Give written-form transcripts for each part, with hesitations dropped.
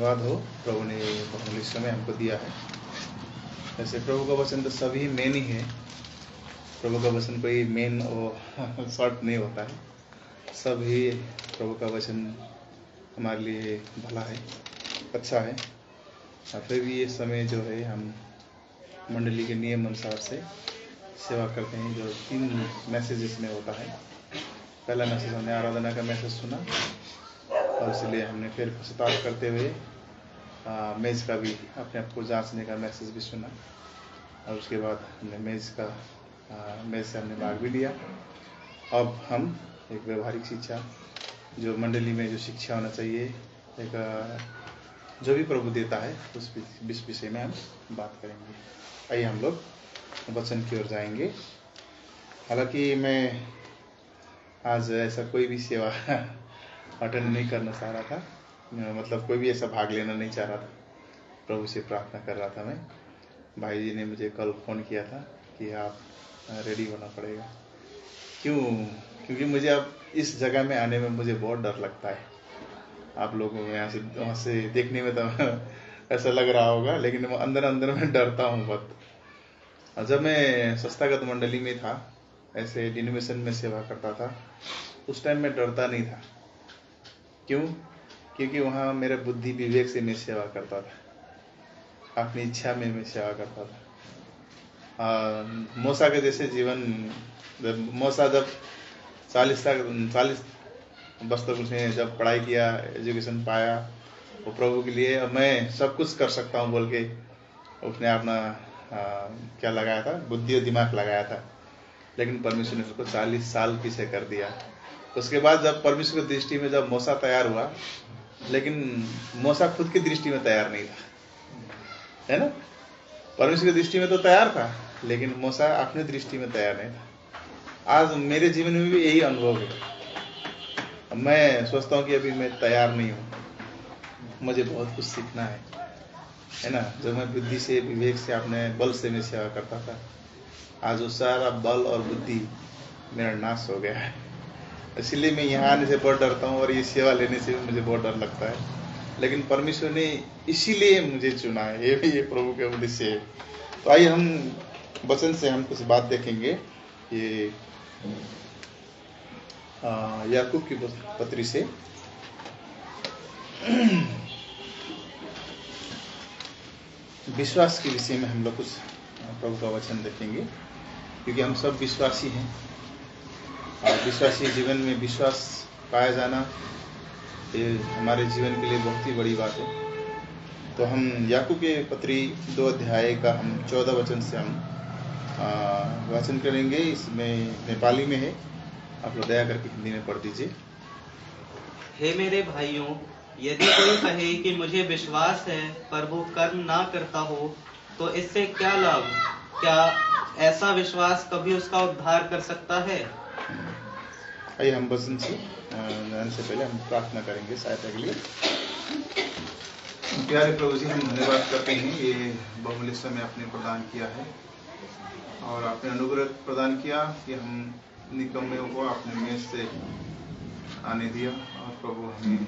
धन्यवाद हो, प्रभु ने बहुमूल्य समय हमको दिया है। वैसे प्रभु का वचन तो सभी मेन ही है, प्रभु का वचन कोई मेन और शॉर्ट नहीं होता है। सभी प्रभु का वचन हमारे लिए भला है, अच्छा है। और फिर भी ये समय जो है हम मंडली के नियम अनुसार से सेवा करते हैं, जो 3 मैसेज इसमें होता है। पहला मैसेज हमने आराधना का मैसेज सुना और इसलिए हमने फिर पश्चाताप करते हुए मेज का भी अपने आप को जांचने का मैसेज भी सुना और उसके बाद हमने मेज से हमने भाग भी लिया। अब हम एक व्यवहारिक शिक्षा, जो मंडली में जो शिक्षा होना चाहिए, एक जो भी प्रभु देता है उस विषय में हम बात करेंगे। आइए हम लोग वचन की ओर जाएंगे। हालांकि मैं आज ऐसा कोई भी सेवा अटेंड नहीं करना चाह रहा था, मतलब कोई भी ऐसा भाग लेना नहीं चाह रहा था। प्रभु से प्रार्थना कर रहा था मैं। भाई जी ने मुझे कल फ़ोन किया था कि आप रेडी होना पड़ेगा। क्योंकि मुझे अब इस जगह में आने में मुझे बहुत डर लगता है। आप लोगों को वहाँ से देखने में तो ऐसा लग रहा होगा, लेकिन अंदर अंदर में डरता हूँ बहुत। जब मैं संस्थागत मंडली में था, ऐसे डिनोमिनेशन में सेवा करता था, उस टाइम में डरता नहीं था। क्योंकि वहाँ मेरे बुद्धि विवेक से मैं सेवा करता था, अपनी इच्छा में मैं सेवा करता था। मूसा के जैसे जीवन, मूसा जब 40 वर्ष तक उसने जब पढ़ाई किया, एजुकेशन पाया, वो प्रभु के लिए मैं सब कुछ कर सकता हूँ बोल के उसने अपना क्या लगाया था, बुद्धि और दिमाग लगाया था। लेकिन परमेश्वर ने उसको 40 साल पीछे कर दिया। उसके बाद जब परमेश्वर की दृष्टि में जब मूसा तैयार हुआ, लेकिन मूसा खुद की दृष्टि में तैयार नहीं था, है ना। परमेश्वर की दृष्टि में तो तैयार था, लेकिन मूसा अपनी दृष्टि में तैयार नहीं था। आज मेरे जीवन में भी यही अनुभव है। मैं सोचता हूँ कि अभी मैं तैयार नहीं हूँ, मुझे बहुत कुछ सीखना है ना। जब मैं बुद्धि से विवेक से अपने बल से मैं सेवा करता था, आज वो सारा बल और बुद्धि मेरा नाश हो गया है। इसलिए मैं यहाँ आने से बहुत डरता हूँ और ये सेवा लेने से भी मुझे बहुत डर लगता है। लेकिन परमेश्वर ने इसीलिए मुझे चुना है, ये प्रभु के उद्देश्य है। तो आइए हम वचन से हम कुछ बात देखेंगे। ये याकूब की पत्री से विश्वास के विषय में हम लोग कुछ प्रभु का वचन देखेंगे, क्योंकि हम सब विश्वासी हैं और विश्वासी जीवन में विश्वास पाया जाना ये हमारे जीवन के लिए बहुत ही बड़ी बात है। तो हम याकूब के पत्री 2 अध्याय का हम 14 वचन से हम वाचन करेंगे। इसमें नेपाली में है, आप लोग दया करके हिंदी में पढ़ दीजिए। हे मेरे भाइयों, यदि कोई कहे कि मुझे विश्वास है पर वो कर्म ना करता हो, तो इससे क्या लाभ? क्या ऐसा विश्वास कभी उसका उद्धार कर सकता है? आइए हम वचन से जाने से पहले हम प्रार्थना करेंगे सहायता के लिए। प्यारे प्रभु जी, हम धन्यवाद करते हैं, ये बहुमूल्य समय आपने प्रदान किया है और आपने अनुग्रह प्रदान किया कि हम निकम्मों को अपने मेज से आने दिया। और प्रभु हमें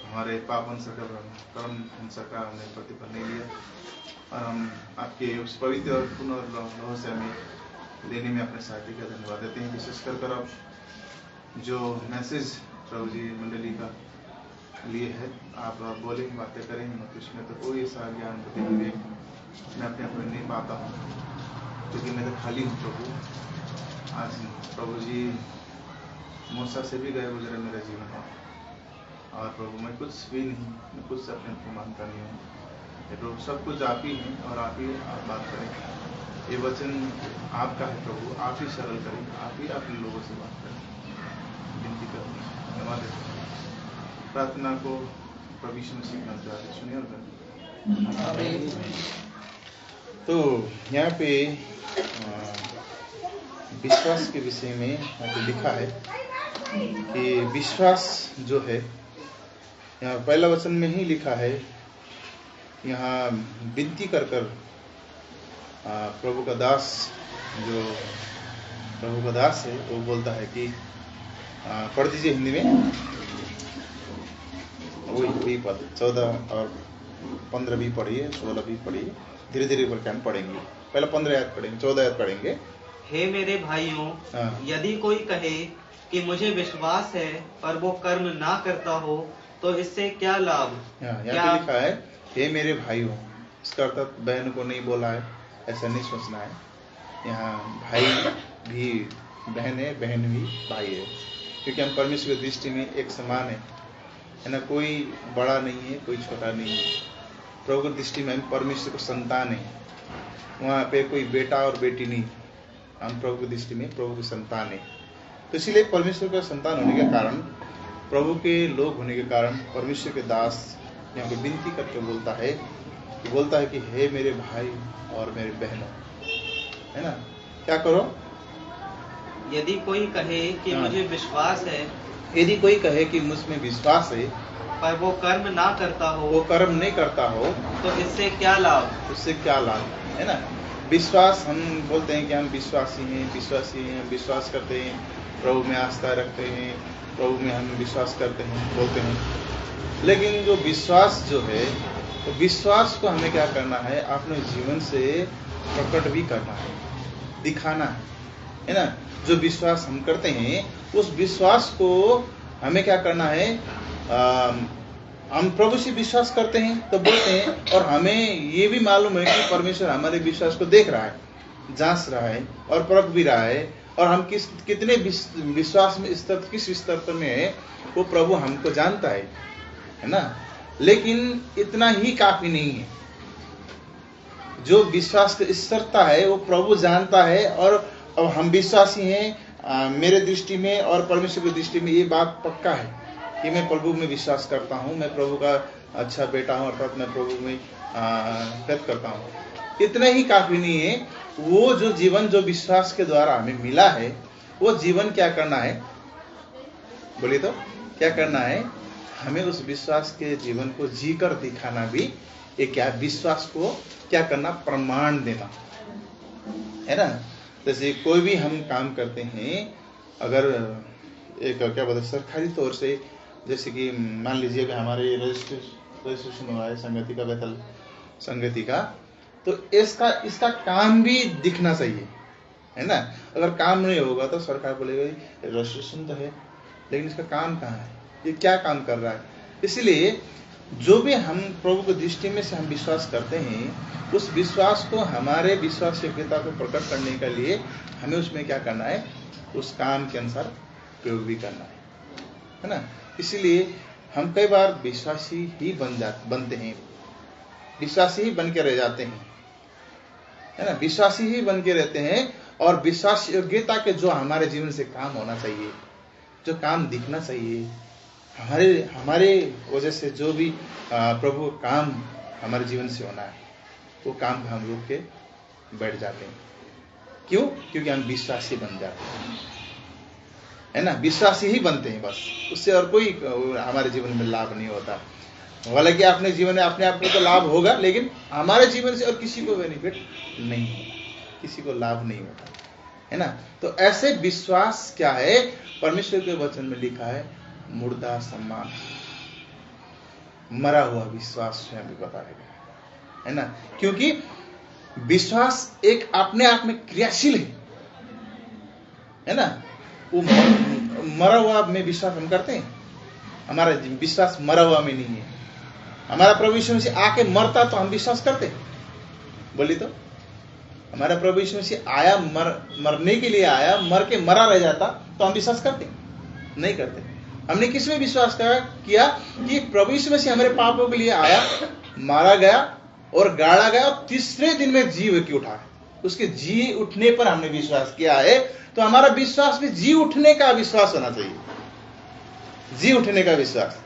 हमारे पाप अंश का कर्म अंश का हमने प्रतिफल नहीं लिया और हम आपके उस पवित्र और पूर्ण लहू से हमें देने में अपने साथी का धन्यवाद देते हैं। विशेष कर आप जो मैसेज प्रभु जी मंडली का लिए है, आप बोले बातें करें, मत उसमें तो कोई ऐसा ज्ञान होते हुए मैं अपने आप में नहीं पाता हूँ, क्योंकि मैं तो खाली हूँ प्रभु। आज प्रभु जी मूसा से भी गए गुजरे मेरा जीवन है और प्रभु मैं कुछ भी नहीं, मैं कुछ अपने को मानता नहीं हूँ। प्रभु सब कुछ आप ही हैं और आप ही आप बात करें। ये वचन आपका है प्रभु, आप ही सरल करें, आप ही अपने लोगों से बात करें, विनती करूँ। धन्यवाद प्रार्थना को प्रभु यीशु मसीह का नाम सुनिए और तो यहाँ पे विश्वास के विषय में लिखा है कि विश्वास जो है, यहाँ पहला वचन में ही लिखा है, यहाँ विनती कर प्रभु का दास, जो प्रभु का दास है, वो बोलता है कि पढ़ दीजिए हिंदी में। वही पद 14 और 15 भी पढ़िए, 16 भी पढ़िए, धीरे धीरे करके हम पढ़ेंगे। पहले 15 आयत पढ़ेंगे, 14 आयत पढ़ेंगे। हे मेरे भाइयों, हाँ। यदि कोई कहे कि मुझे विश्वास है पर वो कर्म ना करता हो तो इससे क्या लाभ? यहाँ पे लिखा है हे मेरे भाइयों, इसका अर्थ बहन को नहीं बोला है, ऐसा नहीं सोचना है। यहाँ भाई भी बहन है, बहन भी भाई है, क्योंकि हम परमेश्वर की दृष्टि में एक समान है ना। कोई बड़ा नहीं है, कोई छोटा नहीं है। प्रभु की दृष्टि में हम परमेश्वर को संतान है। वहाँ पे कोई बेटा और बेटी नहीं, हम प्रभु की दृष्टि में प्रभु की संतान है। तो इसीलिए परमेश्वर का संतान होने के कारण, प्रभु के लोग होने के कारण, परमेश्वर के दास यहाँ पे विनती करके बोलता है कि हे मेरे भाई और मेरे बहनों, है ना, क्या करो? यदि कोई कहे कि मुझे विश्वास है, यदि कोई कहे कि मुझमें विश्वास है पर वो कर्म ना करता हो, वो कर्म नहीं करता हो, तो इससे क्या लाभ? उससे क्या लाभ, है ना। विश्वास, हम बोलते हैं कि हम विश्वासी हैं, विश्वास करते हैं, प्रभु में आस्था रखते हैं, प्रभु में हम विश्वास करते हैं, बोलते हैं। लेकिन जो विश्वास जो है, तो विश्वास को हमें क्या करना है? अपने जीवन से प्रकट भी करना है, दिखाना है ना। जो विश्वास हम करते हैं, उस विश्वास को हमें क्या करना है? हम प्रभु से विश्वास करते हैं तो बोलते हैं, और हमें ये भी मालूम है कि परमेश्वर हमारे विश्वास को देख रहा है, जांच रहा है और परख भी रहा है, और हम कितने विश्वास में स्तर, किस स्तर पर में है, वो प्रभु हमको जानता है ना। लेकिन इतना ही काफी नहीं है। जो विश्वास का स्तरता है वो प्रभु जानता है, और अब हम विश्वासी हैं। मेरे दृष्टि में और परमेश्वर की दृष्टि में ये बात पक्का है कि मैं प्रभु में विश्वास करता हूँ, मैं प्रभु का अच्छा बेटा हूँ, अर्थात मैं प्रभु में व्यक्त करता हूँ। इतना ही काफी नहीं है। वो जो जीवन जो विश्वास के द्वारा हमें मिला है, वो जीवन क्या करना है? बोलिए तो क्या करना है? हमें उस विश्वास के जीवन को जीकर दिखाना भी एक क्या, विश्वास को क्या करना? प्रमाण देना, है ना। जैसे कोई भी हम काम करते हैं, अगर एक क्या बोलते सरकारी तौर से, जैसे कि मान लीजिए कि हमारे रजिस्ट्रेशन हुआ है संगति का, बेतल संगति का, तो इसका काम भी दिखना चाहिए, है ना। अगर काम नहीं होगा तो सरकार बोलेगा रजिस्ट्रेशन तो है, लेकिन इसका काम कहाँ है, ये क्या काम कर रहा है। इसलिए जो भी हम प्रभु की दृष्टि में से हम विश्वास करते हैं, उस विश्वास को हमारे विश्वास योग्यता को प्रकट करने के लिए हमें उसमें क्या करना है? उस काम के अनुसार प्रयोग भी करना है ना। इसीलिए हम कई बार विश्वासी ही बनते हैं, विश्वासी ही बन के रह जाते हैं, है ना। विश्वासी ही बन के रहते हैं, और विश्वास योग्यता के जो हमारे जीवन से काम होना चाहिए, जो काम दिखना चाहिए, हमारे वजह से जो भी प्रभु काम हमारे जीवन से होना है, वो काम हम रोक के बैठ जाते हैं। क्यों? क्योंकि हम विश्वासी बन जाते हैं, है ना। विश्वासी ही बनते हैं बस, उससे और कोई हमारे जीवन में लाभ नहीं होता। हालांकि अपने जीवन में अपने आप को तो लाभ होगा, लेकिन हमारे जीवन से और किसी को बेनिफिट नहीं होगा, किसी को लाभ नहीं होता, है ना। तो ऐसे विश्वास क्या है? परमेश्वर के वचन में लिखा है मुर्दा सम्मान, मरा हुआ विश्वास यहाँ भी बताया गया है ना। क्योंकि विश्वास एक अपने आप में क्रियाशील है ना। वो मरा हुआ में विश्वास हम करते हैं, हमारा विश्वास मरा हुआ में नहीं है। हमारा प्रभु यीशु मसीह आके मरता तो हम विश्वास करते, बोली तो। हमारा प्रभु यीशु मसीह आया, मरने के लिए आया, मर के मरा रह जाता तो हम विश्वास करते? नहीं करते। हमने किस में विश्वास किया? कि प्रभु यीशु मसीह हमारे पापों के लिए आया, मारा गया और गाड़ा गया, और तीसरे दिन में जी के उठा। उसके जी उठने पर हमने विश्वास किया है। तो हमारा विश्वास भी जी उठने का विश्वास होना चाहिए, जी उठने का विश्वास,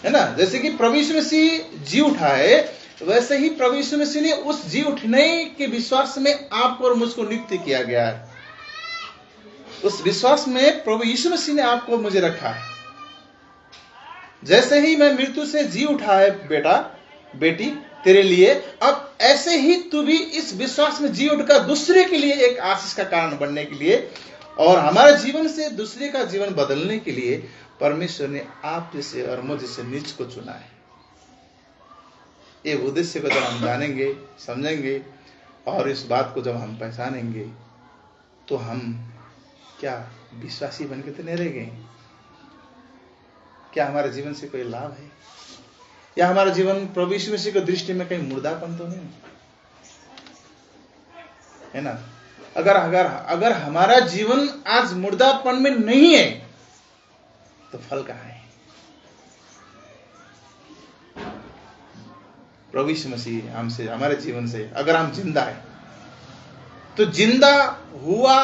है ना। जैसे कि प्रभु यीशु मसीह जी उठा है, वैसे ही प्रभु यीशु मसीह ने उस जी उठने के विश्वास में आपको और मुझको नियुक्त किया गया है। उस विश्वास में प्रभु यीशु मसीह ने आपको मुझे रखा है। जैसे ही मैं मृत्यु से जी उठा है बेटा बेटी तेरे लिए, अब ऐसे ही तू भी इस विश्वास में जी उठकर दूसरे के लिए एक आशीष का कारण बनने के लिए, और हमारे जीवन से दूसरे का जीवन बदलने के लिए परमेश्वर ने आप जैसे और मुझ जैसे नीच को चुना है। ये उद्देश्य को जब हम जानेंगे, समझेंगे और इस बात को जब हम पहचानेंगे तो हम क्या विश्वासी बन के तो नहीं रह गए? क्या हमारे जीवन से कोई लाभ है? या हमारा जीवन प्रभु यीशु मसीह की दृष्टि में कहीं मुर्दापन तो नहीं है ना? अगर हमारा जीवन आज मुर्दापन में नहीं है तो फल कहाँ है? प्रभु यीशु मसीह हमसे, हमारे जीवन से अगर हम जिंदा है तो जिंदा हुआ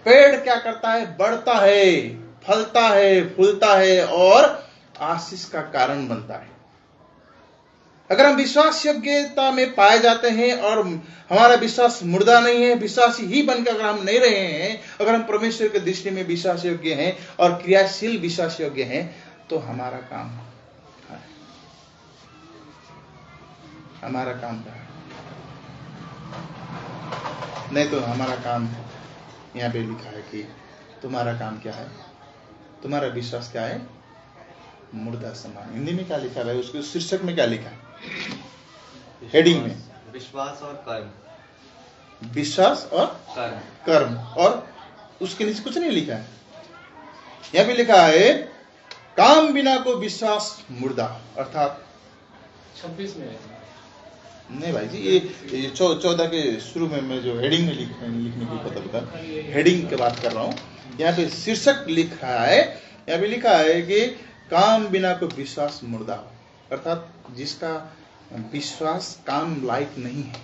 पेड़ क्या करता है? बढ़ता है, फलता है, फूलता है और आशीष का कारण बनता है। अगर हम विश्वास योग्यता में पाए जाते हैं और हमारा विश्वास मुर्दा नहीं है, विश्वासी ही बनकर अगर हम नहीं रहे हैं, अगर हम परमेश्वर की दृष्टि में विश्वास योग्य हैं और क्रियाशील विश्वास योग्य हैं, तो हमारा काम है। हमारा काम क्या है? नहीं तो हमारा काम यहाँ पे लिखा है कि तुम्हारा काम क्या है? तुम्हारा विश्वास क्या है? मुर्दा समान। हिंदी में क्या लिखा है? उसके शीर्षक में क्या लिखा है? हेडिंग में विश्वास और कर्म। विश्वास और कर्म। और उसके नीचे कुछ नहीं लिखा है। यहाँ पे लिखा है काम बिना को विश्वास मुर्दा, अर्थात 26 में नहीं भाई जी, ये 14 के शुरू में मैं जो हेडिंग में लिखने की पता हेडिंग की बात कर रहा हूँ। यहाँ पे शीर्षक लिखा है, यहाँ पे लिखा है कि काम बिना को विश्वास मुर्दा, अर्थात जिसका विश्वास काम लायक नहीं है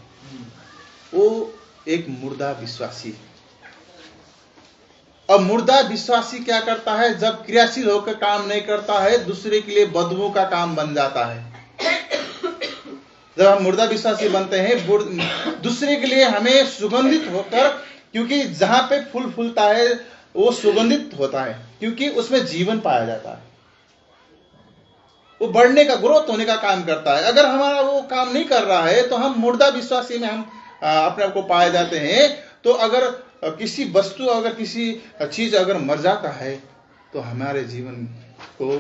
वो एक मुर्दा विश्वासी है। और मुर्दा विश्वासी क्या करता है? जब क्रियाशील होकर काम नहीं करता है, दूसरे के लिए बदबू का काम बन जाता है। जब हम मुर्दा विश्वासी बनते हैं, दूसरे के लिए हमें सुगंधित होकर, क्योंकि जहां पे फूल फूलता है वो सुगंधित होता है, क्योंकि उसमें जीवन पाया जाता है, वो बढ़ने का, ग्रोथ होने का काम करता है। अगर हमारा वो काम नहीं कर रहा है तो हम मुर्दा विश्वासी में हम अपने आप को पाए जाते हैं। तो अगर किसी वस्तु, अगर किसी चीज अगर मर जाता है तो हमारे जीवन को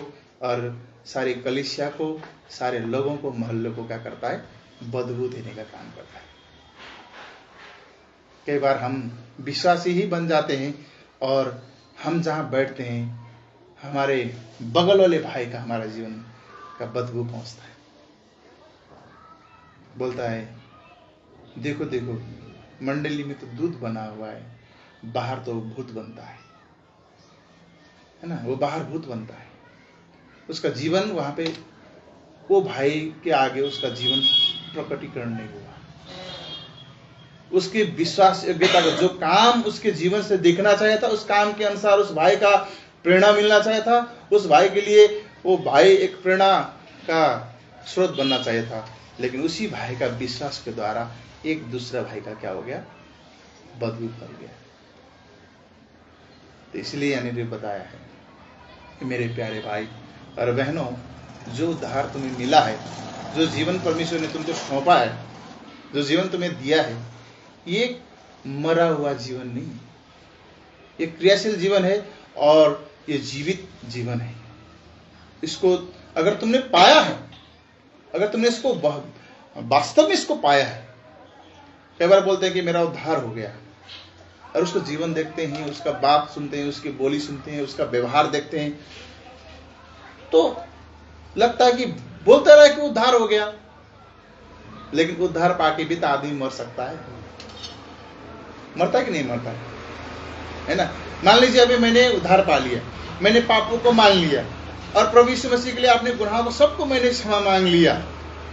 और सारी कलीसिया को, सारे लोगों को, मोहल्ले को क्या करता है? बदबू देने का काम करता है। कई बार हम विश्वासी ही बन जाते हैं और हम जहां बैठते हैं हमारे बगल वाले भाई का हमारा जीवन का बदबू पहुंचता है। बोलता है देखो देखो मंडली में तो दूध बना हुआ है, बाहर तो भूत बनता है ना? वो बाहर भूत बनता है। उसका जीवन वहां पे, वो भाई के आगे उसका जीवन प्रकटीकरण नहीं हुआ। उसकी विश्वास योग्यता का जो काम उसके जीवन से दिखना चाहिए था, उस काम के अनुसार उस भाई का प्रेरणा मिलना चाहिए था, उस भाई के लिए वो भाई एक प्रेरणा का स्रोत बनना चाहिए था, लेकिन उसी भाई का विश्वास के द्वारा एक दूसरा भाई का क्या हो गया? बदबू फैल गया। तो इसलिए यानी भी बताया है कि मेरे प्यारे भाई और बहनों, जो उद्धार तुम्हें मिला है, जो जीवन परमेश्वर ने तुमको सौंपा है, जो जीवन तुम्हें दिया है, ये मरा हुआ जीवन नहीं, ये क्रियाशील जीवन है और ये जीवित जीवन है। इसको अगर तुमने पाया है, अगर तुमने इसको वास्तव में इसको पाया है, कई बार बोलते हैं कि मेरा उद्धार हो गया, और उसको जीवन देखते हैं, उसका बात सुनते हैं, उसकी बोली सुनते हैं, उसका व्यवहार देखते हैं, तो लगता है कि बोलता रहा कि उद्धार हो गया, लेकिन उद्धार पाके भी तो आदमी मर सकता है। मरता है कि नहीं मरता है ना? मान लीजिए अभी मैंने उद्धार पा लिया, मैंने पापों को मान लिया और प्रभु यीशु मसीह के लिए अपने गुनाहों को सबको मैंने क्षमा मांग लिया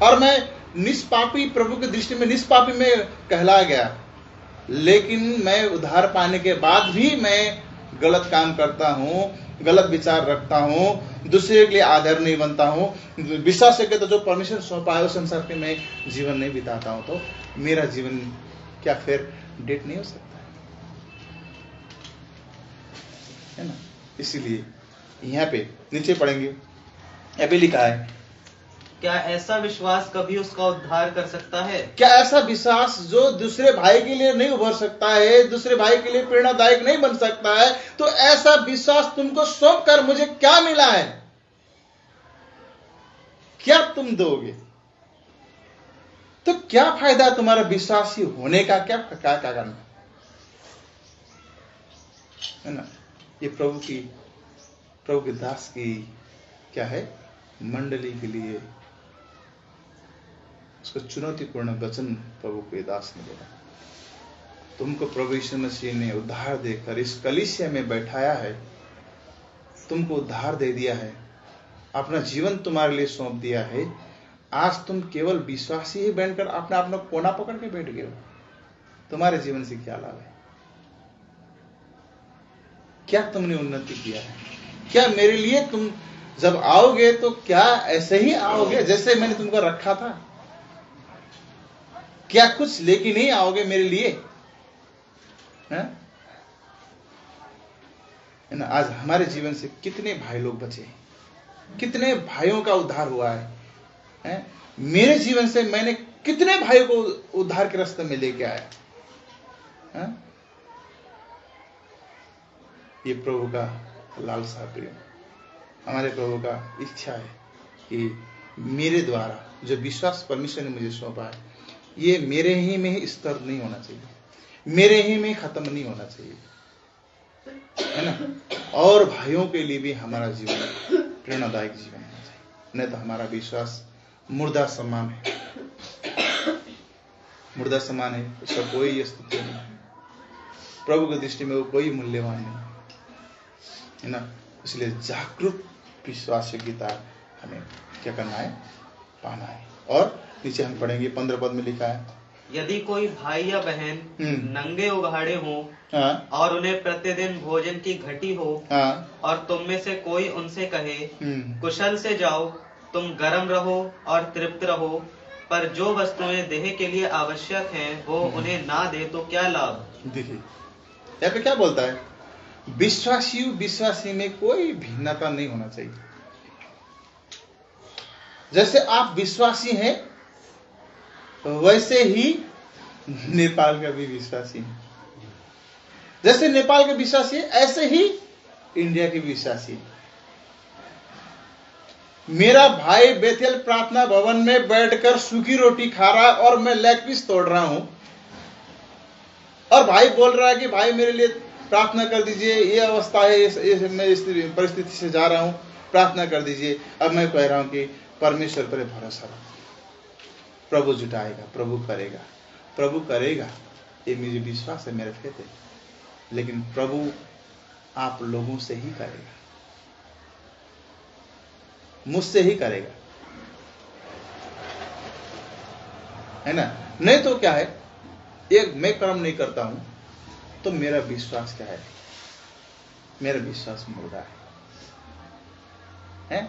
और मैं निष्पापी, प्रभु की दृष्टि में निष्पापी में कहला गया, लेकिन मैं उद्धार पाने के बाद भी मैं गलत काम करता हूँ, गलत विचार रखता हूँ, दूसरे के लिए आदर नहीं बनता हूँ, विश्वास है तो जो परमेश्वर सौंपा है उस संसार पे मैं जीवन नहीं बिताता हूँ, तो मेरा जीवन क्या फिर डेट नहीं हो सकता है ना? इसीलिए यहाँ पे नीचे पढ़ेंगे, यहाँ पे लिखा है क्या ऐसा विश्वास कभी उसका उद्धार कर सकता है? क्या ऐसा विश्वास जो दूसरे भाई के लिए नहीं उभर सकता है, दूसरे भाई के लिए प्रेरणादायक नहीं बन सकता है, तो ऐसा विश्वास तुमको सौंप कर मुझे क्या मिला है? क्या तुम दोगे? तो क्या फायदा तुम्हारा विश्वासी होने का? क्या करना है ना? ये प्रभु के दास की क्या है, मंडली के लिए उसको चुनौतीपूर्ण वचन प्रभु के दास ने बोला। तुमको प्रभु यीशु मसीह ने उद्धार देकर इस कलीसिया में बैठाया है, तुमको उद्धार दे दिया है, अपना जीवन तुम्हारे लिए सौंप दिया है। आज तुम केवल विश्वासी ही बनकर अपना कोना पकड़ के बैठ गए हो। तुम्हारे जीवन से क्या लाभ है? क्या तुमने उन्नति किया है? क्या मेरे लिए तुम जब आओगे तो क्या ऐसे ही आओगे जैसे मैंने तुमको रखा था? क्या कुछ लेके नहीं आओगे मेरे लिए? है ना? आज हमारे जीवन से कितने भाई लोग बचे, कितने भाइयों का उद्धार हुआ है? मेरे जीवन से मैंने कितने भाइयों को उद्धार के रास्ते में लेके आया है? ये प्रभु का लालसा प्रेम, हमारे प्रभु का इच्छा है कि मेरे द्वारा जो विश्वास परमेश्वर ने मुझे सौंपा है, ये मेरे ही में स्तर नहीं होना चाहिए, मेरे ही में खत्म नहीं होना चाहिए, है ना? और भाइयों के लिए भी हमारा जीवन प्रेरणादायक जीवन होना चाहिए। नहीं तो हमारा विश्वास मुर्दा समान है, मुर्दा समान है, उसका कोई अस्तित्व नहीं है, प्रभु की दृष्टि में वो कोई मूल्यवान नहीं है ना? इसलिए जागरूक विश्वास योग्यता हमें क्या करना है, पाना है। और नीचे हम पढ़ेंगे 15 पद में लिखा है, यदि कोई भाई या बहन नंगे उघाड़े हो और उन्हें प्रतिदिन भोजन की घटी हो और तुम में से कोई उनसे कहे कुशल से जाओ, तुम गर्म रहो और तृप्त रहो, पर जो वस्तुएं देह के लिए आवश्यक हैं वो उन्हें ना दे तो क्या लाभ? देखिए यहाँ पे क्या बोलता है, विश्वासी में कोई भिन्नता नहीं होना चाहिए। जैसे आप विश्वासी हैं वैसे ही नेपाल का भी विश्वासी है, जैसे नेपाल के विश्वासी है ऐसे ही इंडिया के विश्वासी है। मेरा भाई बेथेल प्रार्थना भवन में बैठकर सूखी रोटी खा रहा है और मैं लेग पीस तोड़ रहा हूं, और भाई बोल रहा है कि भाई मेरे लिए प्रार्थना कर दीजिए, ये अवस्था है, मैं इस परिस्थिति से जा रहा हूं, प्रार्थना कर दीजिए। अब मैं कह रहा हूं कि परमेश्वर पर भरोसा रखो, प्रभु जुटाएगा, प्रभु करेगा, ये मुझे विश्वास है, मेरा फेथ है। लेकिन प्रभु आप लोगों से ही करेगा, मुझसे ही करेगा, है ना? नहीं तो क्या है, एक मैं कर्म नहीं करता हूं तो मेरा विश्वास क्या है? मेरा विश्वास मुर्दा है?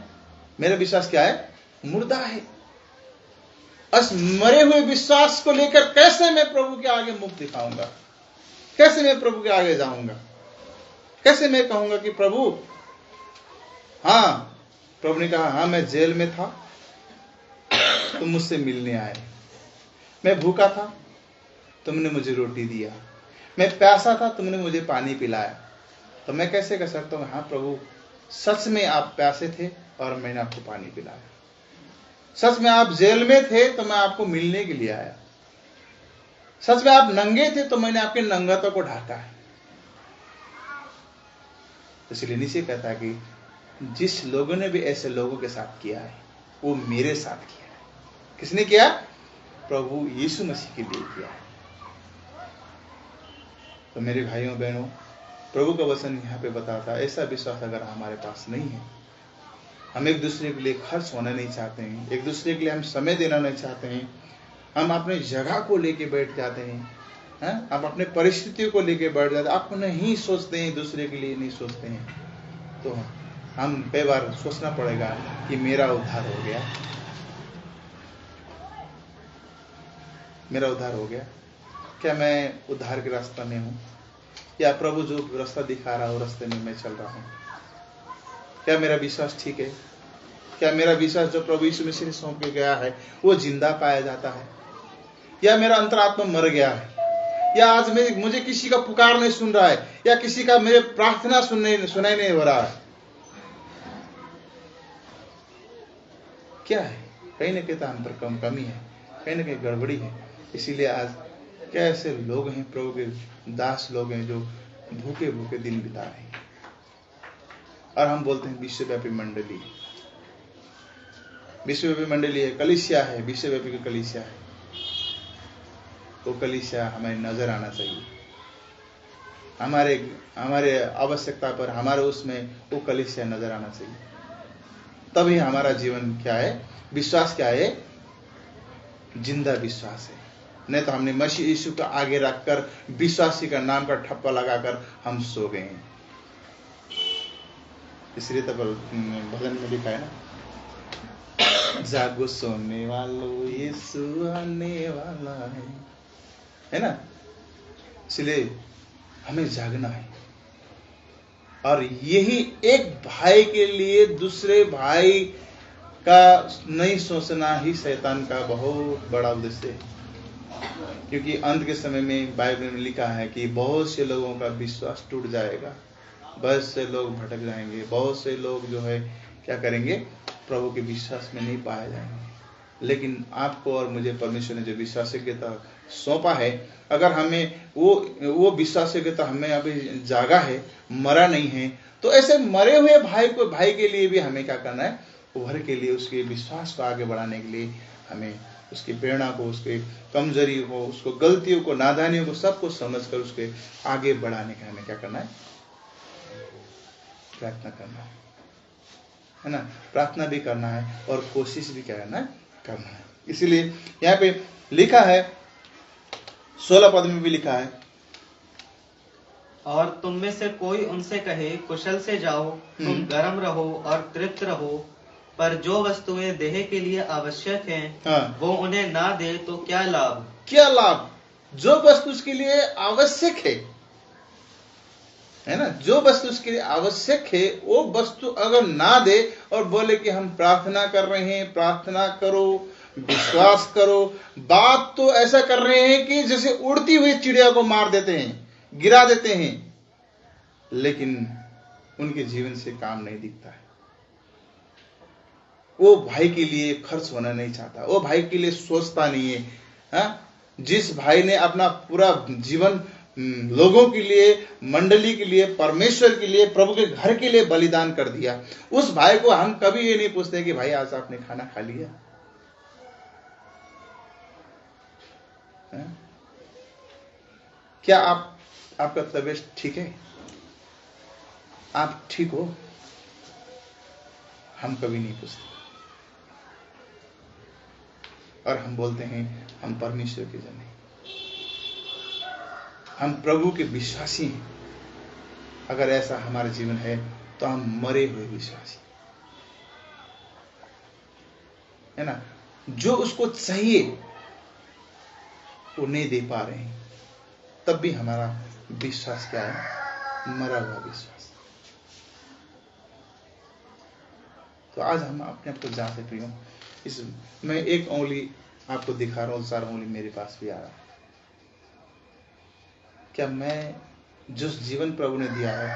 मेरा विश्वास क्या है? मुर्दा है। उस मरे हुए विश्वास को लेकर कैसे मैं प्रभु के आगे मुख दिखाऊंगा? कैसे मैं प्रभु के आगे जाऊंगा? कैसे मैं कहूंगा कि प्रभु, हाँ, प्रभु ने कहा, हाँ मैं जेल में था, तुम मुझसे मिलने आए, मैं भूखा था, तुमने मुझे रोटी दिया, मैं प्यासा था, तुमने मुझे पानी पिलाया। तो मैं कैसे कह सकता हूं, हाँ प्रभु सच में आप प्यासे थे और मैंने आपको पानी पिलाया, सच में आप जेल में थे तो मैं आपको मिलने के लिए आया, सच में आप नंगे थे तो मैंने आपके नंगतों को ढाका है। इसलिए नीचे कहता है कि जिस लोगों ने भी ऐसे लोगों के साथ किया है वो मेरे साथ किया है। किसने किया? प्रभु यीशु मसीह के लिए किया है। तो मेरे भाइयों बहनों, प्रभु का वचन यहाँ पे बताता है, ऐसा विश्वास अगर हमारे पास नहीं है, हम एक दूसरे के लिए खर्च होना नहीं चाहते हैं, एक दूसरे के लिए हम समय देना नहीं चाहते हैं, हम अपने जगह को लेके बैठ जाते हैं, हम अपने परिस्थितियों को लेके बैठ जाते हैं, अपने ही सोचते हैं, दूसरे के लिए नहीं सोचते हैं, तो हम कई बार सोचना पड़ेगा कि मेरा उद्धार हो गया, मेरा उद्धार हो गया, क्या मैं उद्धार के रास्ते में हूं, या प्रभु जो रास्ता दिखा रहा है वो रास्ते में मैं चल रहा हूं? क्या मेरा विश्वास ठीक है? क्या मेरा विश्वास जो प्रभु यीशु मसीह ने सौंप के गया है वो जिंदा पाया जाता है, या मेरा अंतरात्मा मर गया है, या आज मुझे किसी का पुकार नहीं सुन रहा है, या किसी का मेरे प्रार्थना सुनाई नहीं हो रहा है? क्या है? कहीं ना कहीं तो हम पर कमी है, कहीं ना कहीं गड़बड़ी है। इसीलिए आज क्या ऐसे लोग हैं, प्रभु के दास लोग हैं, जो भूखे भूखे दिन बिता रहे हैं, और हम बोलते हैं विश्वव्यापी मंडली। विश्वव्यापी मंडली है, कलीसिया है, विश्वव्यापी की कलीसिया है। वो कलीसिया हमारी नजर आना चाहिए, हमारे आवश्यकता पर, हमारे उसमें वो कलीसिया नजर आना चाहिए। तभी हमारा जीवन क्या है, विश्वास क्या है, जिंदा विश्वास है। नहीं तो हमने मसीह यीशु को आगे रखकर विश्वासी का नाम का ठप्पा लगाकर हम सो गए हैं। इसलिए तो भजन में लिखा है ना, जागो सोने वालों यीशु आने वाला है ना। इसलिए हमें जागना है, और यही एक भाई के लिए दूसरे भाई का नहीं सोचना ही शैतान का बहुत बड़ा उद्देश्य है। क्योंकि अंत के समय में बाइबल में लिखा है कि बहुत से लोगों का विश्वास टूट जाएगा, बहुत से लोग भटक जाएंगे, बहुत से लोग जो है क्या करेंगे, प्रभु के विश्वास में नहीं पाए जाएंगे। लेकिन आपको और मुझे परमेश्वर ने जो विश्वासयोग्यता सौंपा है, अगर हमें वो विश्वासयोग्यता हमें अभी जागा है, मरा नहीं है, तो ऐसे मरे हुए भाई के लिए भी हमें क्या करना है, उभर के लिए उसके विश्वास को आगे बढ़ाने के लिए हमें उसकी प्रेरणा को, उसके कमजोरी को, उसको गलतियों को, नादानियों को, सबको समझकर उसके आगे बढ़ाने का हमें क्या करना है, प्रार्थना करना है ना। प्रार्थना भी करना है और कोशिश भी करना है। इसीलिए यहाँ पे लिखा है 16 पद में भी लिखा है, और तुम में से कोई उनसे कहे कुशल से जाओ, तुम गर्म रहो और तृप्त रहो, पर जो वस्तुएं देह के लिए आवश्यक हैं, वो उन्हें ना दे तो क्या लाभ? क्या लाभ? जो वस्तु उसके लिए आवश्यक है ना, जो वस्तु उसके लिए आवश्यक है, वो वस्तु अगर ना दे और बोले कि हम प्रार्थना कर रहे हैं, प्रार्थना करो, विश्वास करो, बात तो ऐसा कर रहे हैं कि जैसे उड़ती हुई चिड़िया को मार देते हैं, गिरा देते हैं, लेकिन उनके जीवन से काम नहीं दिखता है। वो भाई के लिए खर्च होना नहीं चाहता, वो भाई के लिए सोचता नहीं है। हा? जिस भाई ने अपना पूरा जीवन लोगों के लिए, मंडली के लिए, परमेश्वर के लिए, प्रभु के घर के लिए बलिदान कर दिया, उस भाई को हम कभी ये नहीं पूछते कि भाई आज आपने खाना खा लिया? क्या आपका तबीयत ठीक है? आप ठीक हो? हम कभी नहीं पूछते, और हम बोलते हैं हम परमेश्वर के जन हैं, हम प्रभु के विश्वासी हैं। अगर ऐसा हमारा जीवन है तो हम मरे हुए विश्वासी है ना। जो उसको चाहिए वो नहीं दे पा रहे हैं, तब भी हमारा विश्वास क्या है, मरा हुआ विश्वास। तो आज हम अपने आप को जांचें प्रियो। मैं एक उंगली आपको दिखा रहा हूं, 4 उंगली मेरे पास भी आ रहा है। क्या मैं जिस जीवन प्रभु ने दिया है,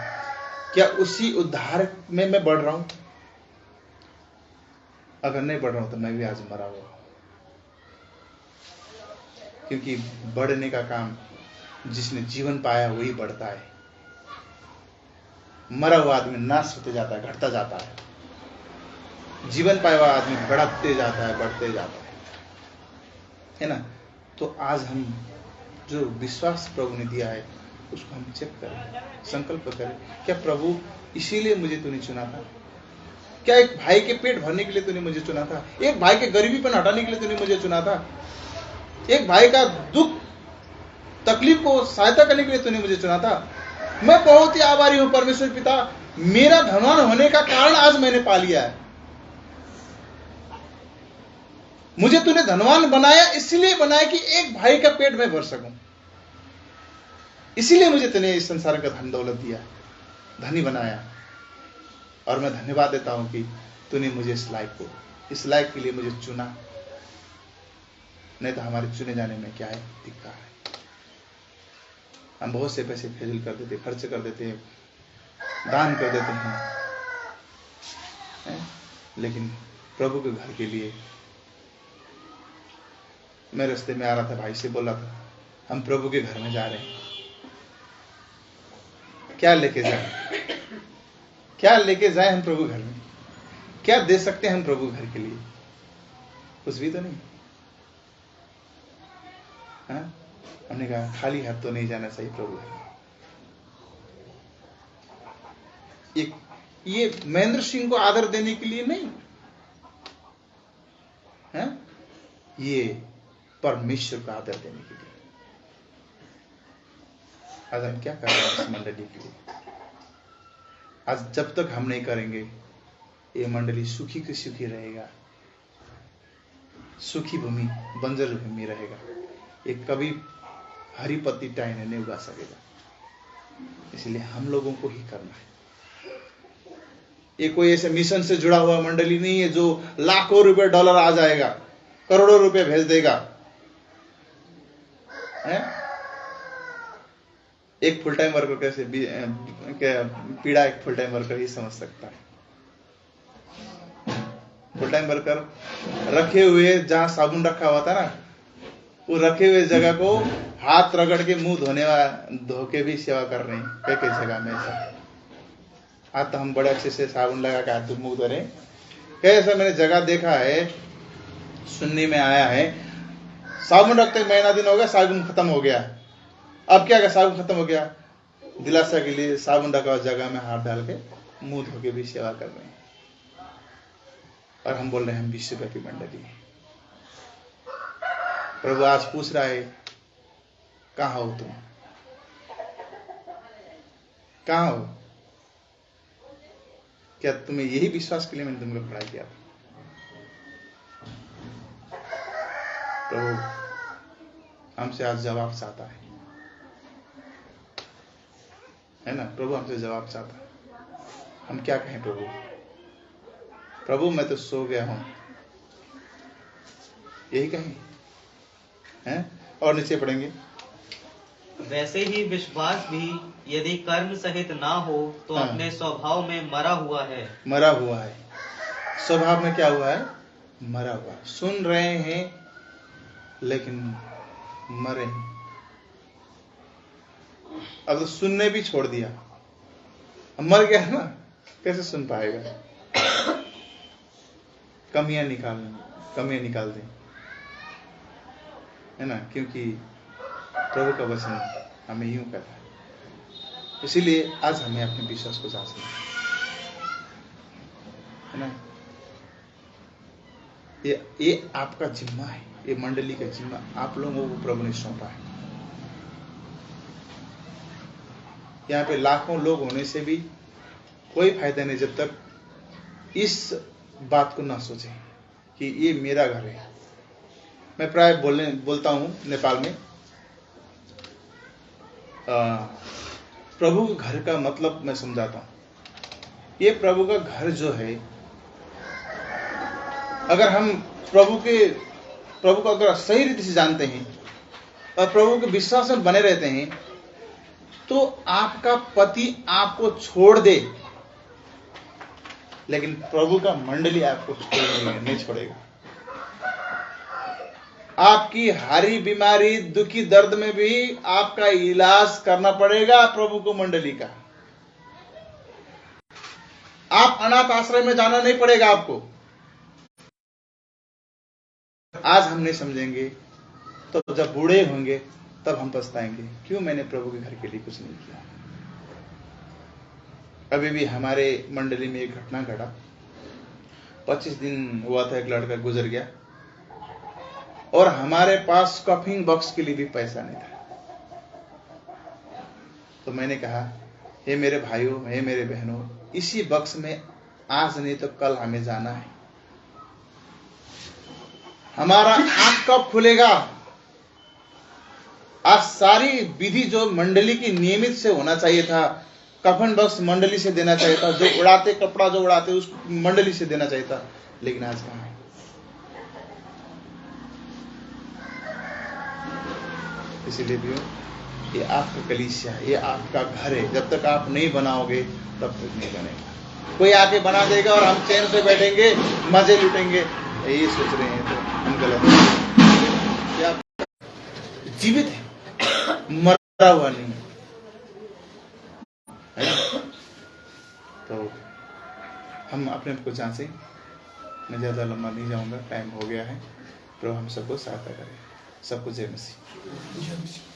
क्या उसी उद्धार में मैं बढ़ रहा हूं? अगर नहीं बढ़ रहा हूं तो मैं भी आज मरा हुआ हूं। क्योंकि बढ़ने का काम जिसने जीवन पाया वही बढ़ता है। मरा हुआ आदमी नाश होते जाता है, घटता जाता है। जीवन पाया हुआ आदमी बढ़ते जाता है, बढ़ते जाता है ना। तो आज हम जो विश्वास प्रभु ने दिया है उसको हम चेक करें, संकल्प करें। क्या प्रभु इसीलिए मुझे तूने चुना था? क्या एक भाई के पेट भरने के लिए तूने मुझे चुना था? एक भाई के गरीबीपन हटाने के लिए तूने मुझे चुना था? एक भाई का दुख तकलीफ को सहायता करने के लिए तूने मुझे चुना था? मैं बहुत ही आभारी हूं परमेश्वर पिता, मेरा धनवान होने का कारण आज मैंने पा लिया है। मुझे तूने धनवान बनाया, इसलिए बनाया कि एक भाई का पेट में भर सकूं। इसीलिए मुझे तूने इस संसार का धन दौलत दिया, धनी बनाया। और मैं धन्यवाद देता हूं कि तूने मुझे इस लायक के लिए मुझे चुना, नहीं तो हमारे चुने जाने में क्या है, धिक्कार है। हम बहुत से पैसे फिजूल कर देते, खर्च कर देते, दान कर देते हैं, लेकिन प्रभु के घर के लिए। मैं रास्ते में आ रहा था, भाई से बोला था हम प्रभु के घर में जा रहे हैं, क्या लेके जाए हम प्रभु घर में, क्या दे सकते हैं हम प्रभु घर के लिए? कुछ भी तो नहीं। हमने कहा खाली हाथ तो नहीं जाना चाहिए प्रभु घर। ये महेंद्र सिंह को आदर देने के लिए नहीं है, ये परमेश्वर को आदर देने के लिए। आज हम क्या कर रहे हैं इस मंडली के लिए? आज जब तक हम नहीं करेंगे ये मंडली सुखी की सुखी रहेगा, सुखी भूमि, बंजर भूमि रहेगा। ये कभी हरी पत्ती टाइने नहीं उगा सकेगा। इसलिए हम लोगों को ही करना है। ये कोई ऐसे मिशन से जुड़ा हुआ मंडली नहीं है जो लाखों रुपए डॉलर आ जाएगा, करोड़ों रुपए भेज देगा। एक फुल टाइम वर्कर कैसे पीड़ा एक फुल टाइम वर्कर ही समझ सकता है। फुल टाइम वर्कर रखे हुए जहां साबुन रखा हुआ था ना, वो रखे हुए जगह को हाथ रगड़ के मुंह धो के भी सेवा कर रहे हैं। कई जगह में ऐसा आज तो हम बड़े अच्छे से साबुन लगा के हाथ मुंह धो रहे हैं। कैसा मैंने जगह देखा है, सुनने में आया है, साबुन रखते महीना दिन हो गया, साबुन खत्म हो गया। अब क्या साबुन खत्म हो गया, दिलासा के लिए साबुन रखा हुआ जगह में हाथ डाल के मुंह धो के भी सेवा कर रहे हैं। और हम बोल रहे हैं हम विश्वव्यापी मंडली है। प्रभु आज पूछ रहा है कहां हो तुम, कहां हो? क्या तुम्हें यही विश्वास के लिए मैंने तुमको खड़ा किया? प्रभु हमसे आज जवाब चाहता है ना? प्रभु हमसे जवाब चाहता है। हम क्या कहें प्रभु? प्रभु मैं तो सो गया हूं, यही कहें हैं? और नीचे पढ़ेंगे, वैसे ही विश्वास भी यदि कर्म सहित ना हो तो अपने स्वभाव में मरा हुआ है। मरा हुआ है। स्वभाव में क्या हुआ है? मरा हुआ है। सुन रहे हैं लेकिन मरे हैं। अब तो सुनने भी छोड़ दिया, मर गया ना, कैसे सुन पाएगा? कमियां निकाल दें, है ना? क्योंकि प्रभु का वचन हमें यूं कहता है। इसीलिए आज हमें अपने विश्वास को जांचना है ना? ये आपका जिम्मा है, ये मंडली का जिम्मा आप लोगों को प्रभु ने सौंपा है। यहाँ पे लाखों लोग होने से भी कोई फायदा नहीं जब तक इस बात को ना सोचे कि ये मेरा घर है। मैं प्राय बोलता हूं नेपाल में, प्रभु के घर का मतलब मैं समझाता हूं। ये प्रभु का घर जो है, अगर हम प्रभु को अगर सही रीति से जानते हैं और प्रभु के विश्वास में बने रहते हैं, तो आपका पति आपको छोड़ दे, लेकिन प्रभु का मंडली आपको नहीं छोड़ेगा। आपकी हरी बीमारी, दुखी दर्द में भी आपका इलाज करना पड़ेगा प्रभु को मंडली का। आप अनाथ आश्रय में जाना नहीं पड़ेगा आपको। आज हम नहीं समझेंगे तो जब बूढ़े होंगे तब हम पछताएंगे, क्यों मैंने प्रभु के घर के लिए कुछ नहीं किया। अभी भी हमारे मंडली में एक घटना घटा। 25 दिन हुआ था, एक लड़का गुजर गया और हमारे पास कफिंग बॉक्स के लिए भी पैसा नहीं था। तो मैंने कहा, हे मेरे भाइयों, हे मेरे बहनों, इसी बॉक्स में आज नहीं तो कल हमें जाना है। हमारा आंख कब खुलेगा? आज सारी विधि जो मंडली की नियमित से होना चाहिए था, कफन बक्स मंडली से देना चाहिए था, जो उड़ाते कपड़ा जो उड़ाते उस मंडली से देना चाहिए था, लेकिन आज कहाँ है। इसीलिए भी ये आपका कलीसिया है, ये आपका घर है, जब तक आप नहीं बनाओगे तब तक नहीं बनेगा। कोई आके बना देगा और हम चैन से बैठेंगे, मजे लूटेंगे, ये सोच रहे हैं तो हम गलत हैं। ये आप जीवित है, मरा हुआ नहीं है। तो हम अपने आप को जांचें। मैं ज़्यादा लंबा नहीं जाऊंगा, टाइम हो गया है। तो हम सबको सहायता करें। सबको जय मसीह।